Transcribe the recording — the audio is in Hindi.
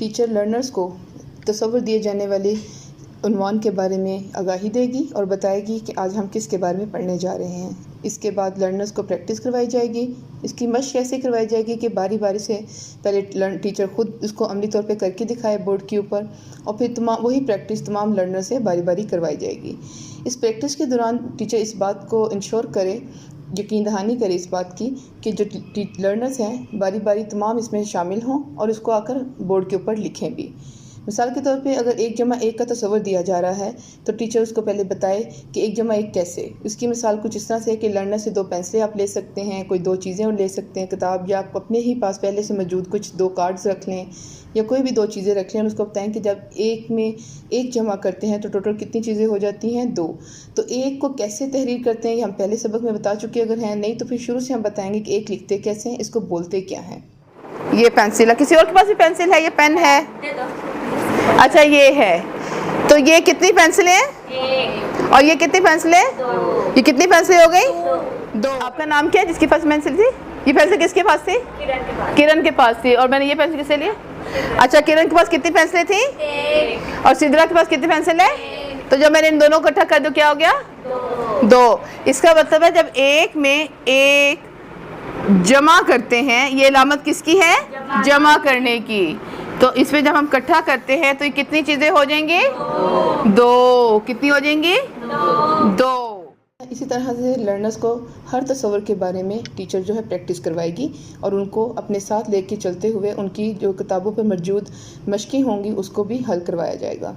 टीचर लर्नर्स को तसव्वुर दिए जाने वाले उन्वान के बारे में आगाही देगी और बताएगी कि आज हम किस के बारे में पढ़ने जा रहे हैं। इसके बाद लर्नर्स को प्रैक्टिस करवाई जाएगी। इसकी मशक कैसे करवाई जाएगी कि बारी बारी से पहले टीचर खुद इसको अमली तौर पे करके दिखाए बोर्ड के ऊपर, और फिर वही प्रैक्टिस तमाम लर्नर से बारी बारी करवाई जाएगी। इस प्रैक्टिस के दौरान टीचर इस बात को इंश्योर करे, यकीन दहानी करे इस बात की कि जो लर्नर्स हैं बारी बारी तमाम इसमें शामिल हों और इसको आकर बोर्ड के ऊपर लिखें भी। मिसाल के तौर पे अगर 1 जमा 1 का तसव्वुर दिया जा रहा है तो टीचर उसको पहले बताए कि 1 जमा 1 कैसे। इसकी मिसाल कुछ इस तरह से है कि लर्नर से 2 पेंसिलें आप ले सकते हैं, कोई 2 चीज़ें और ले सकते हैं, किताब, या आप अपने ही पास पहले से मौजूद कुछ 2 कार्ड्स रख लें या कोई भी 2 चीज़ें रख लें और उसको बताएं कि जब 1 में 1 जमा करते हैं तो टोटल कितनी चीज़ें हो जाती हैं, 2। तो 1 को कैसे तहरीर करते हैं ये हम पहले सबक में बता चुके, अगर हैं नहीं तो फिर शुरू से हम बताएंगे कि 1 लिखते कैसे हैं, इसको बोलते क्या हैं। ये पेंसिल है, किसी और के पास भी पेंसिल है, ये पेन है, अच्छा ये है। तो ये कितनी पेंसिलें हैं और ये कितनी पेंसिलें, ये कितनी पेंसिलें हो गई, 2। आपका नाम क्या है जिसके पास पेंसिल थी? ये पेंसिल किसके पास थी? किरण के पास थी। और मैंने ये पेंसिल किससे ली? अच्छा, किरण के पास कितनी पेंसिलें थी? 1। और सिद्रा के पास कितनी पेंसिल है? 1। तो जब मैंने इन दोनों को इकट्ठा कर दो क्या हो गया? 2। इसका मतलब है जब 1 में 1 जमा करते हैं, ये अलामत किसकी है? जमा करने की। तो इसमें जब हम इकट्ठा करते हैं तो ये कितनी चीज़ें हो जाएंगी? 2। कितनी हो जाएंगी? 2। इसी तरह से लर्नर्स को हर तसव्वुर के बारे में टीचर जो है प्रैक्टिस करवाएगी और उनको अपने साथ लेके चलते हुए उनकी जो किताबों पर मौजूद मशक़ें होंगी उसको भी हल करवाया जाएगा।